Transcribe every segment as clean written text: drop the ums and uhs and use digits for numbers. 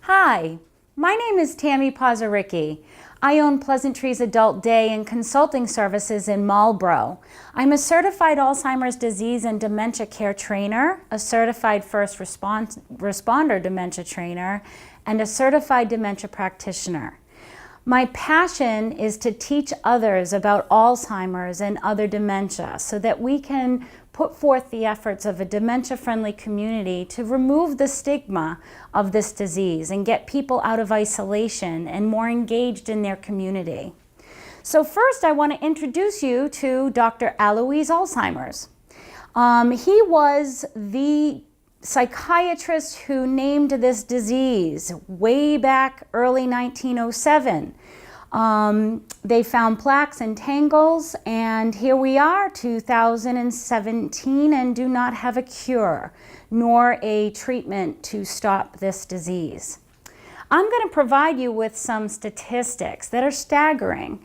Hi, my name is Tammy Pazaricki. I own Pleasant Trees Adult Day and Consulting Services in Marlborough. I'm a certified Alzheimer's disease and dementia care trainer, a certified first responder dementia trainer, and a certified dementia practitioner. My passion is to teach others about Alzheimer's and other dementia so that we can put forth the efforts of a dementia-friendly community to remove the stigma of this disease and get people out of isolation and more engaged in their community. So first, I want to introduce you to Dr. Alois Alzheimer's. He was the psychiatrist who named this disease way back early 1907. They found plaques and tangles, and here we are, 2017, and do not have a cure nor a treatment to stop this disease. I'm going to provide you with some statistics that are staggering.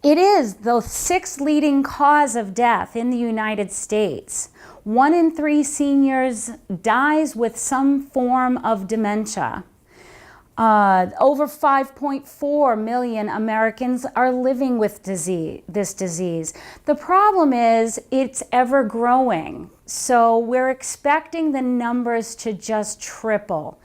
It is the sixth leading cause of death in the United States. 1 in 3 seniors dies with some form of dementia. Over 5.4 million Americans are living with this disease. The problem is it's ever growing. So we're expecting the numbers to just triple.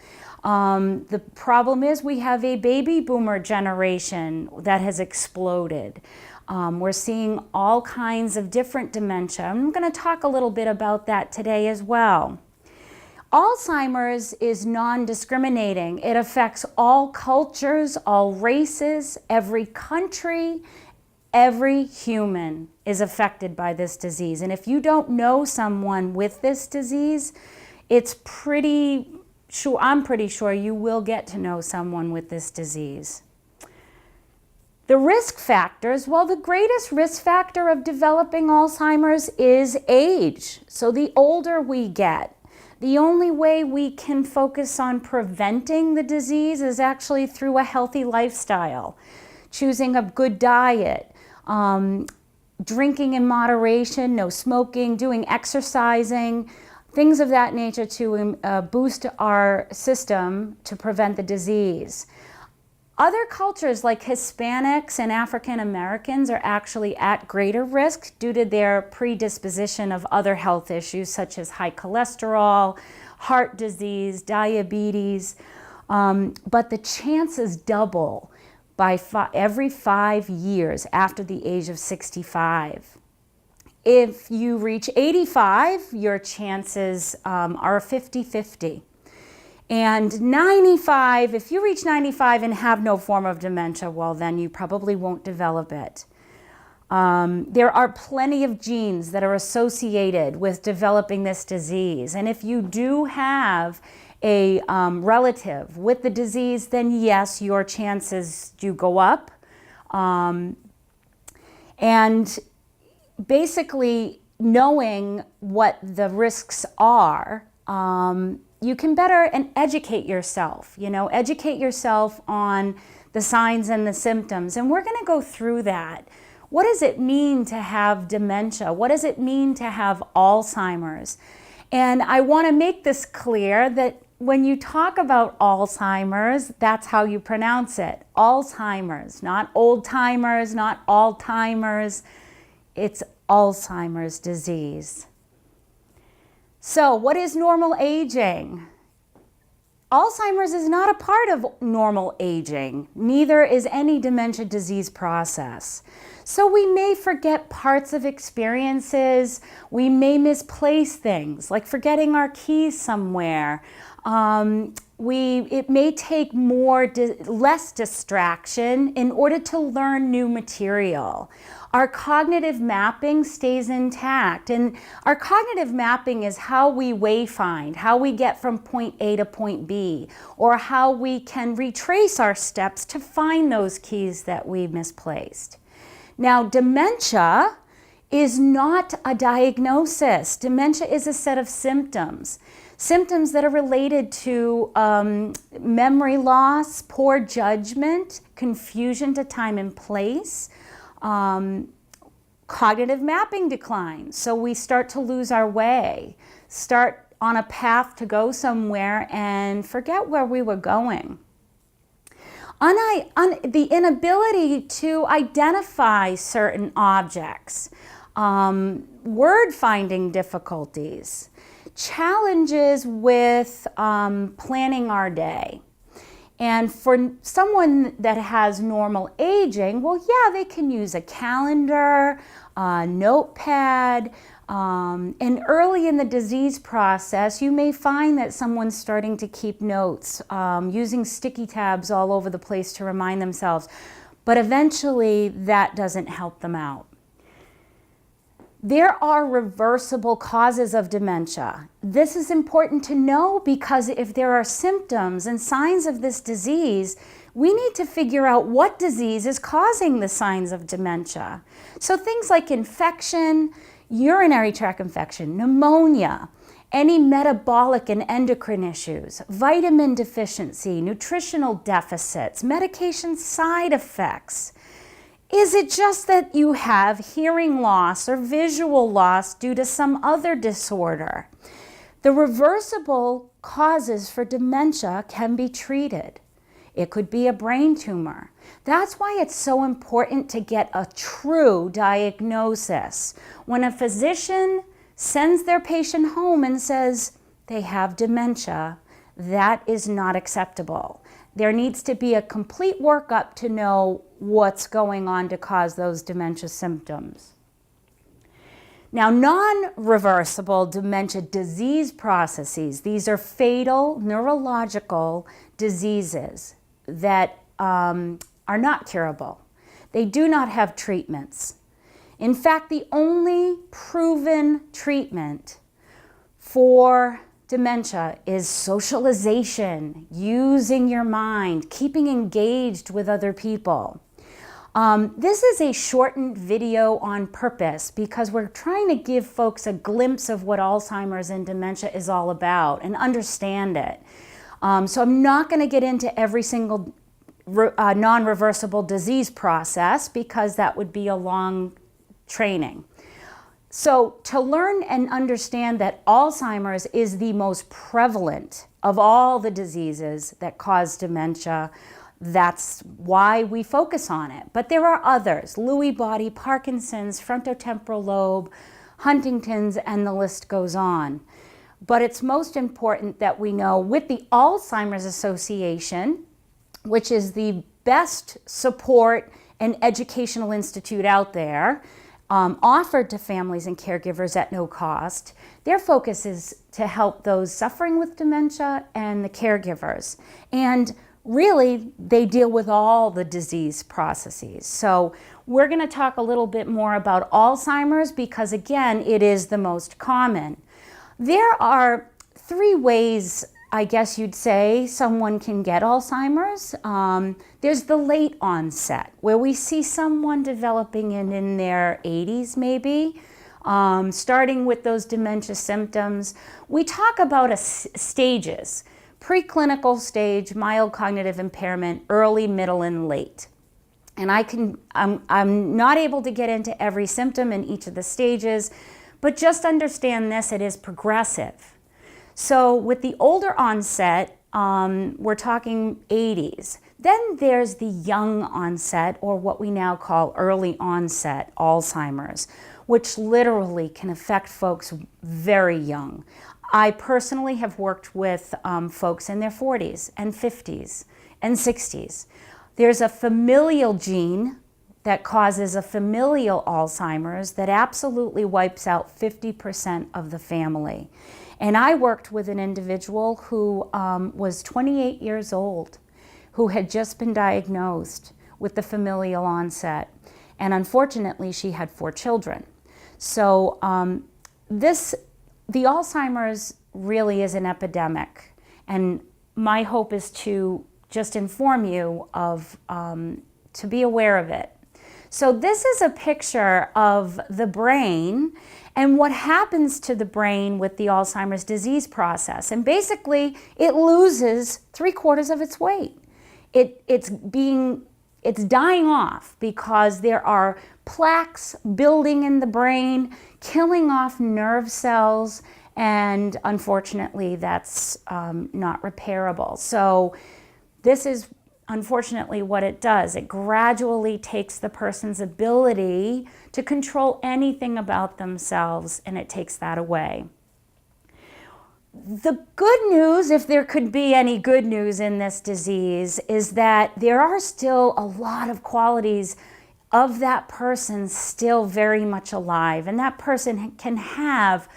The problem is we have a baby boomer generation that has exploded. We're seeing all kinds of different dementia. I'm going to talk a little bit about that today as well. Alzheimer's is non-discriminating. It affects all cultures, all races, every country. Every human is affected by this disease. And if you don't know someone with this disease, I'm pretty sure you will get to know someone with this disease. The risk factors, well, the greatest risk factor of developing Alzheimer's is age. So the older we get, the only way we can focus on preventing the disease is actually through a healthy lifestyle, choosing a good diet, drinking in moderation, no smoking, doing exercising, things of that nature to boost our system to prevent the disease. Other cultures like Hispanics and African Americans are actually at greater risk due to their predisposition of other health issues such as high cholesterol, heart disease, diabetes, but the chances double by every 5 years after the age of 65. If you reach 85, your chances are 50-50. And 95, if you reach 95 and have no form of dementia, well, then you probably won't develop it. There are plenty of genes that are associated with developing this disease. And if you do have a relative with the disease, then yes, your chances do go up. And basically knowing what the risks are, you can better educate yourself, educate yourself on the signs and the symptoms. And we're going to go through that. What does it mean to have dementia? What does it mean to have Alzheimer's? And I want to make this clear that when you talk about Alzheimer's, that's how you pronounce it. Alzheimer's, not old-timers, not all-timers. It's Alzheimer's disease. So what is normal aging? Alzheimer's is not a part of normal aging. Neither is any dementia disease process. So we may forget parts of experiences. We may misplace things, like forgetting our keys somewhere. It may take less distraction in order to learn new material. Our cognitive mapping stays intact, and our cognitive mapping is how we wayfind, how we get from point A to point B, or how we can retrace our steps to find those keys that we misplaced. Now, dementia is not a diagnosis. Dementia is a set of symptoms. Symptoms that are related to memory loss, poor judgment, confusion to time and place, cognitive mapping decline. So we start to lose our way, start on a path to go somewhere and forget where we were going. The inability to identify certain objects, word finding difficulties, challenges with planning our day. And for someone that has normal aging, well, yeah, they can use a calendar, a notepad, and early in the disease process, you may find that someone's starting to keep notes, using sticky tabs all over the place to remind themselves. But eventually, that doesn't help them out. There are reversible causes of dementia. This is important to know because if there are symptoms and signs of this disease, we need to figure out what disease is causing the signs of dementia. So things like infection, urinary tract infection, pneumonia, any metabolic and endocrine issues, vitamin deficiency, nutritional deficits, medication side effects. Is it just that you have hearing loss or visual loss due to some other disorder? The reversible causes for dementia can be treated. It could be a brain tumor. That's why it's so important to get a true diagnosis. When a physician sends their patient home and says they have dementia, that is not acceptable. There needs to be a complete workup to know what's going on to cause those dementia symptoms. Now, non-reversible dementia disease processes, these are fatal neurological diseases that are not curable. They do not have treatments. In fact, the only proven treatment for dementia is socialization, using your mind, keeping engaged with other people. This is a shortened video on purpose because we're trying to give folks a glimpse of what Alzheimer's and dementia is all about and understand it. So I'm not going to get into every single non-reversible disease process because that would be a long training. So to learn and understand that Alzheimer's is the most prevalent of all the diseases that cause dementia, that's why we focus on it. But there are others: Lewy body, Parkinson's, frontotemporal lobe, Huntington's, and the list goes on. But it's most important that we know with the Alzheimer's Association, which is the best support and educational institute out there, offered to families and caregivers at no cost. Their focus is to help those suffering with dementia and the caregivers. And really, they deal with all the disease processes. So we're going to talk a little bit more about Alzheimer's because, again, it is the most common. There are three ways, I guess you'd say, someone can get Alzheimer's. There's the late onset, where we see someone developing it in their 80s maybe, starting with those dementia symptoms. We talk about stages: preclinical stage, mild cognitive impairment, early, middle, and late. And I'm not able to get into every symptom in each of the stages, but just understand this: it is progressive. So with the older onset, we're talking 80s. Then there's the young onset, or what we now call early onset Alzheimer's, which literally can affect folks very young. I personally have worked with folks in their 40s and 50s and 60s. There's a familial gene that causes a familial Alzheimer's that absolutely wipes out 50% of the family. And I worked with an individual who was 28 years old, who had just been diagnosed with the familial onset. And unfortunately, she had 4 children. So the Alzheimer's really is an epidemic. And my hope is to just inform you of, to be aware of it. So this is a picture of the brain and what happens to the brain with the Alzheimer's disease process. And basically, it loses 3/4 of its weight. It's dying off because there are plaques building in the brain, killing off nerve cells, And unfortunately, that's not repairable. So this is unfortunately what it does. It gradually takes the person's ability to control anything about themselves, and it takes that away. The good news, if there could be any good news in this disease, is that there are still a lot of qualities of that person still very much alive, and that person can have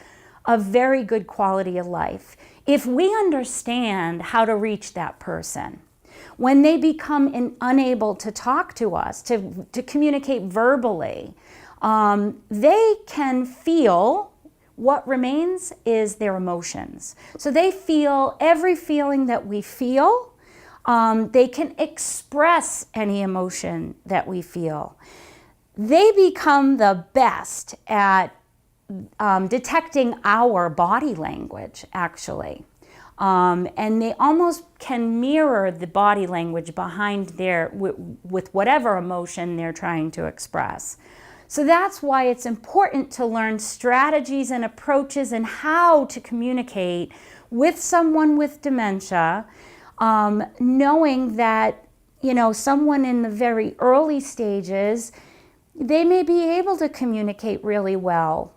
a very good quality of life if we understand how to reach that person. When they become unable to talk to us, to communicate verbally, they can feel. What remains is their emotions. So they feel every feeling that we feel. They can express any emotion that we feel. They become the best at detecting our body language, actually. And they almost can mirror the body language behind with whatever emotion they're trying to express. So that's why it's important to learn strategies and approaches and how to communicate with someone with dementia, knowing that, someone in the very early stages, they may be able to communicate really well.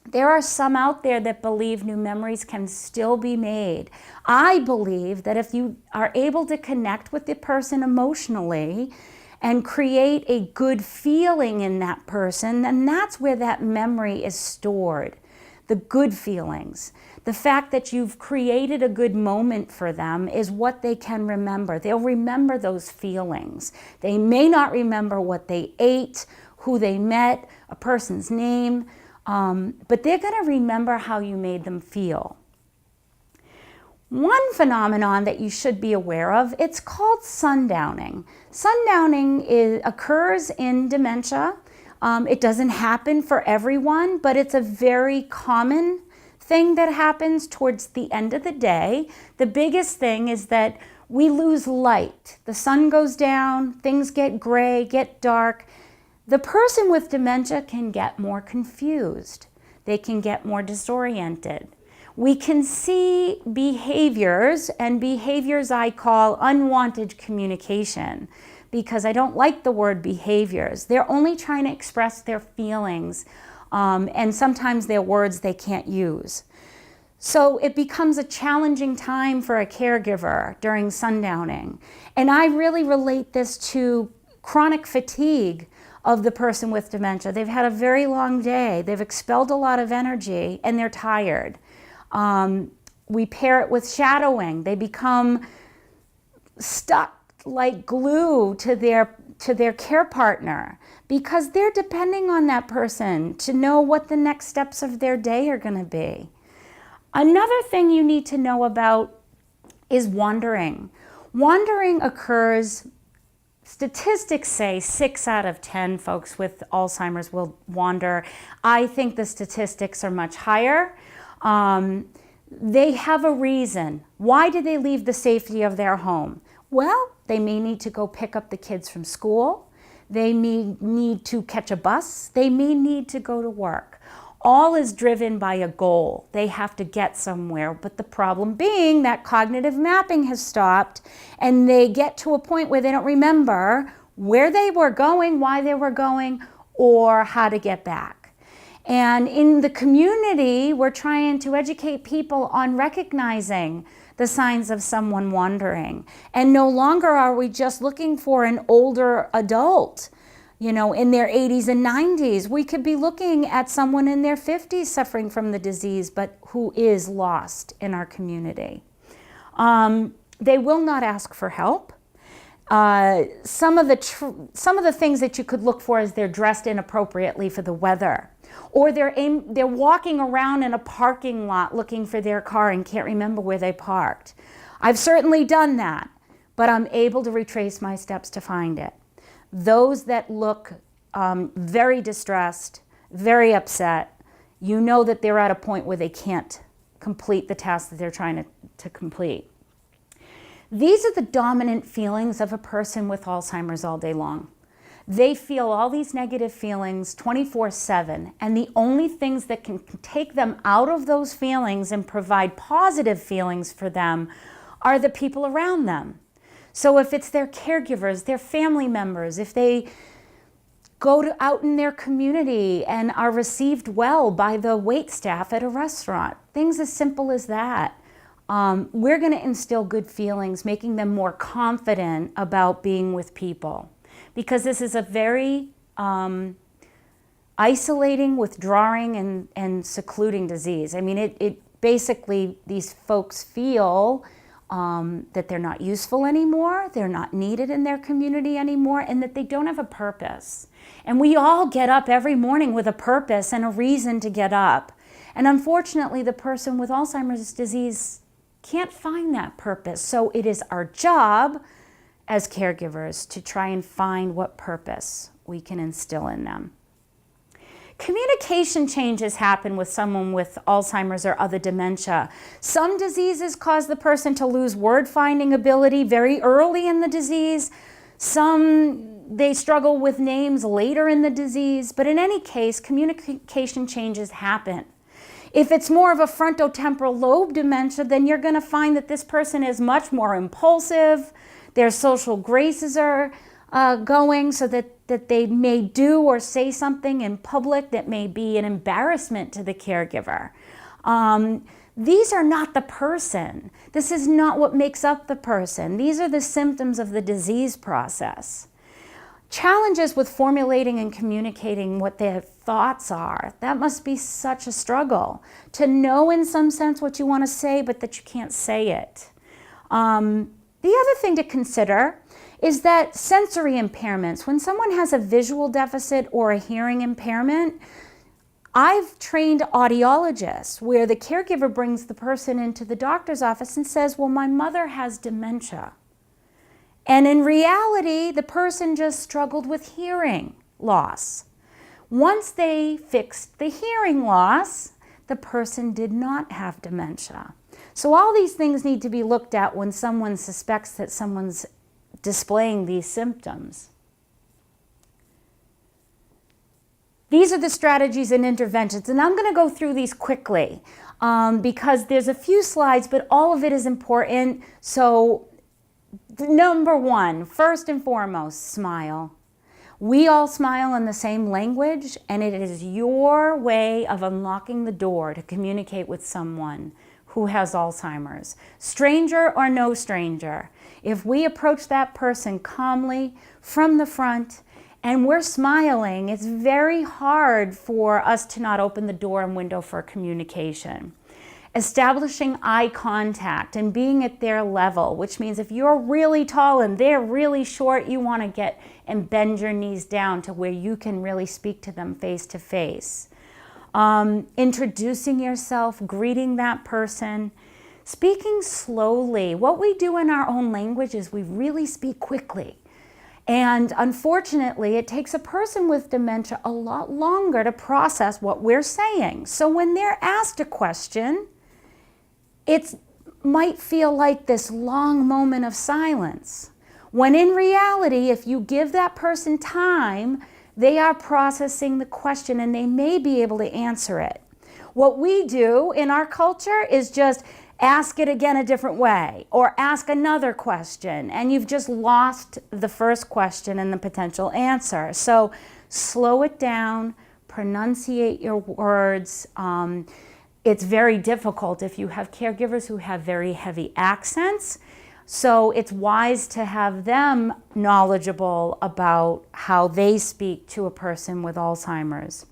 There are some out there that believe new memories can still be made. I believe that if you are able to connect with the person emotionally and create a good feeling in that person, then that's where that memory is stored. The good feelings. The fact that you've created a good moment for them is what they can remember. They'll remember those feelings. They may not remember what they ate, who they met, a person's name, but they're going to remember how you made them feel. One phenomenon that you should be aware of, it's called sundowning. Sundowning occurs in dementia. It doesn't happen for everyone, but it's a very common thing that happens towards the end of the day. The biggest thing is that we lose light. The sun goes down, things get gray, get dark. The person with dementia can get more confused. They can get more disoriented. We can see behaviors, and behaviors I call unwanted communication, because I don't like the word behaviors. They're only trying to express their feelings, and sometimes they're words they can't use. So it becomes a challenging time for a caregiver during sundowning. And I really relate this to chronic fatigue of the person with dementia. They've had a very long day. They've expelled a lot of energy, and they're tired. We pair it with shadowing. They become stuck like glue to their care partner because they're depending on that person to know what the next steps of their day are going to be. Another thing you need to know about is wandering. Wandering occurs, statistics say 6 out of 10 folks with Alzheimer's will wander. I think the statistics are much higher. They have a reason. Why did they leave the safety of their home? Well, they may need to go pick up the kids from school. They may need to catch a bus. They may need to go to work. All is driven by a goal. They have to get somewhere. But the problem being that cognitive mapping has stopped, and they get to a point where they don't remember where they were going, why they were going, or how to get back. And in the community, we're trying to educate people on recognizing the signs of someone wandering. And no longer are we just looking for an older adult, in their 80s and 90s. We could be looking at someone in their 50s suffering from the disease, but who is lost in our community. They will not ask for help. Some of the things that you could look for is they're dressed inappropriately for the weather, or they're walking around in a parking lot looking for their car and can't remember where they parked. I've certainly done that, but I'm able to retrace my steps to find it. Those that look very distressed, very upset, you know that they're at a point where they can't complete the task that they're trying to complete. These are the dominant feelings of a person with Alzheimer's all day long. They feel all these negative feelings 24/7, and the only things that can take them out of those feelings and provide positive feelings for them are the people around them. So if it's their caregivers, their family members, if they go out in their community and are received well by the wait staff at a restaurant, things as simple as that. We're going to instill good feelings, making them more confident about being with people. Because this is a very isolating, withdrawing, and secluding disease. I mean, it basically, these folks feel that they're not useful anymore, they're not needed in their community anymore, and that they don't have a purpose. And we all get up every morning with a purpose and a reason to get up. And unfortunately, the person with Alzheimer's disease can't find that purpose. So it is our job as caregivers to try and find what purpose we can instill in them. Communication changes happen with someone with Alzheimer's or other dementia. Some diseases cause the person to lose word-finding ability very early in the disease. Some, they struggle with names later in the disease. But in any case, communication changes happen. If it's more of a frontotemporal lobe dementia, then you're going to find that this person is much more impulsive. Their social graces are going, so that they may do or say something in public that may be an embarrassment to the caregiver. These are not the person. This is not what makes up the person. These are the symptoms of the disease process. Challenges with formulating and communicating what their thoughts are. That must be such a struggle. To know in some sense what you want to say, but that you can't say it. The other thing to consider is that sensory impairments, when someone has a visual deficit or a hearing impairment, I've trained audiologists where the caregiver brings the person into the doctor's office and says, well, my mother has dementia. And in reality, the person just struggled with hearing loss. Once they fixed the hearing loss, the person did not have dementia. So all these things need to be looked at when someone suspects that someone's displaying these symptoms. These are the strategies and interventions, and I'm going to go through these quickly because there's a few slides, but all of it is important. So number one, first and foremost, smile. We all smile in the same language, and it is your way of unlocking the door to communicate with someone who has Alzheimer's. Stranger or no stranger, if we approach that person calmly from the front and we're smiling, it's very hard for us to not open the door and window for communication. Establishing eye contact and being at their level, which means if you're really tall and they're really short, you want to get and bend your knees down to where you can really speak to them face to face. Introducing yourself, greeting that person, speaking slowly. What we do in our own language is we really speak quickly. And unfortunately, it takes a person with dementia a lot longer to process what we're saying. So when they're asked a question, it might feel like this long moment of silence. When in reality, if you give that person time, they are processing the question and they may be able to answer it. What we do in our culture is just ask it again a different way or ask another question, and you've just lost the first question and the potential answer. So slow it down, pronunciate your words. It's very difficult if you have caregivers who have very heavy accents. So it's wise to have them knowledgeable about how they speak to a person with Alzheimer's.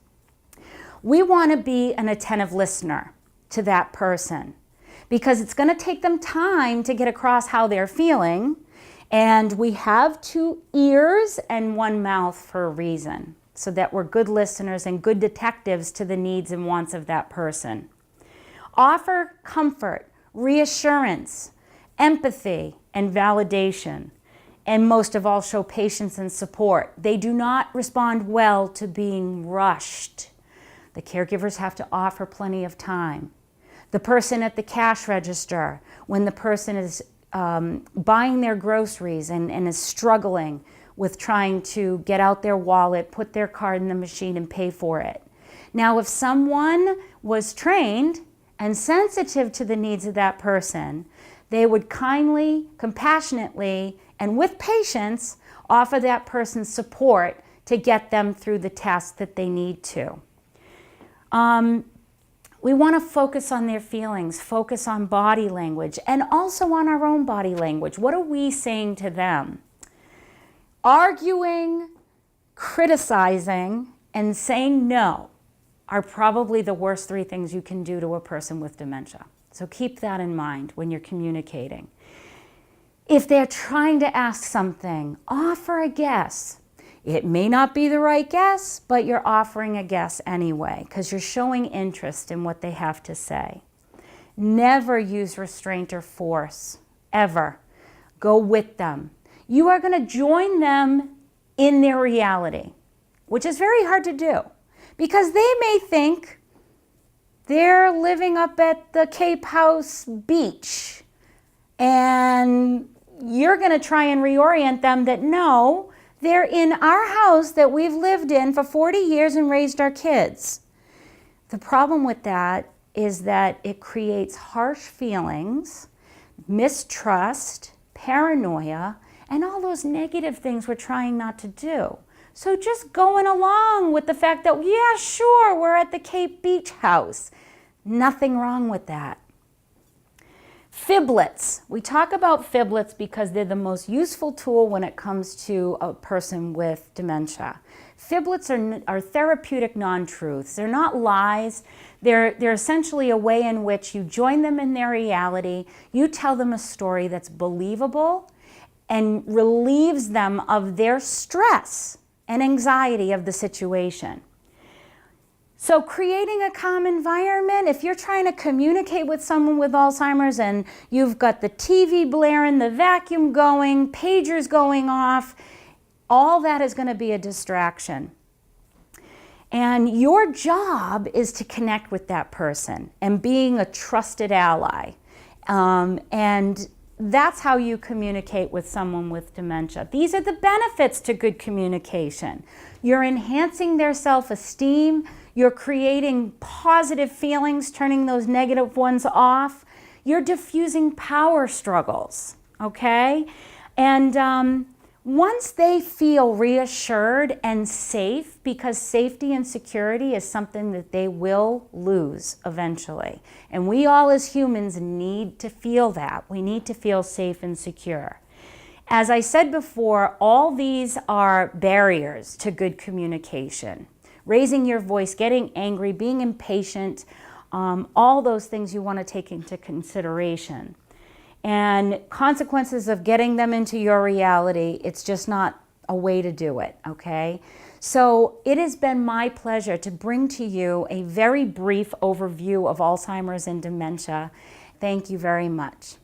We want to be an attentive listener to that person because it's going to take them time to get across how they're feeling. And we have 2 ears and 1 mouth for a reason, so that we're good listeners and good detectives to the needs and wants of that person. Offer comfort, reassurance, empathy, and validation, and most of all, show patience and support. They do not respond well to being rushed. The caregivers have to offer plenty of time. The person at the cash register, when the person is buying their groceries and is struggling with trying to get out their wallet, put their card in the machine and pay for it. Now, if someone was trained and sensitive to the needs of that person, they would kindly, compassionately, and with patience offer that person support to get them through the task that they need to. We want to focus on their feelings, focus on body language, and also on our own body language. What are we saying to them? Arguing, criticizing, and saying no are probably the worst three things you can do to a person with dementia. So keep that in mind when you're communicating. If they're trying to ask something, offer a guess. It may not be the right guess, but you're offering a guess anyway, because you're showing interest in what they have to say. Never use restraint or force, ever. Go with them. You are going to join them in their reality, which is very hard to do, because they may think they're living up at the Cape House beach, and you're going to try and reorient them that no, they're in our house that we've lived in for 40 years and raised our kids. The problem with that is that it creates harsh feelings, mistrust, paranoia, and all those negative things we're trying not to do. So just going along with the fact that, yeah, sure, we're at the Cape Beach house. Nothing wrong with that. Fiblets. We talk about fiblets because they're the most useful tool when it comes to a person with dementia. Fiblets are therapeutic non-truths. They're not lies. They're essentially a way in which you join them in their reality. You tell them a story that's believable and relieves them of their stress and anxiety of the situation. So creating a calm environment, if you're trying to communicate with someone with Alzheimer's and you've got the TV blaring, the vacuum going, pagers going off, all that is going to be a distraction. And your job is to connect with that person and being a trusted ally. And that's how you communicate with someone with dementia. These are the benefits to good communication. You're enhancing their self-esteem. You're creating positive feelings, turning those negative ones off. You're diffusing power struggles, okay? And once they feel reassured and safe, because safety and security is something that they will lose eventually. And we all as humans need to feel that. We need to feel safe and secure. As I said before, all these are barriers to good communication. Raising your voice, getting angry, being impatient, all those things you want to take into consideration. And consequences of getting them into your reality, it's just not a way to do it, okay? So it has been my pleasure to bring to you a very brief overview of Alzheimer's and dementia. Thank you very much.